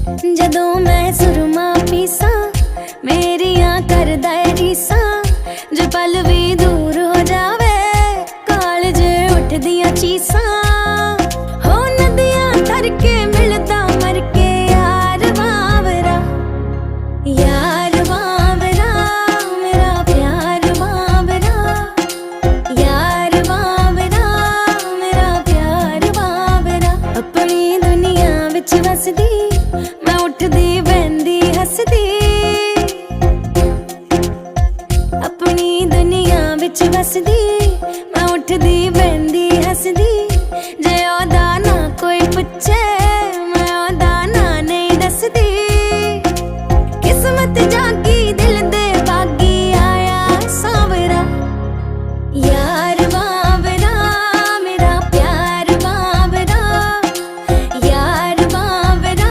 जदों मैं सुरमा पीसा मेरियां करदा ए रीसा, जो पल भी दूर हो जावे कालज उठदियां चीसा। हो नदियां तर के मिलदा मर के यार बावरा, यार बावरा मेरा प्यार बावरा, यार बावरा मेरा प्यार बावरा। अपनी दुनिया विच वसदी मैं उठदी बहंदी हसदी, अपनी दुनिया विच वसदी मैं उठदी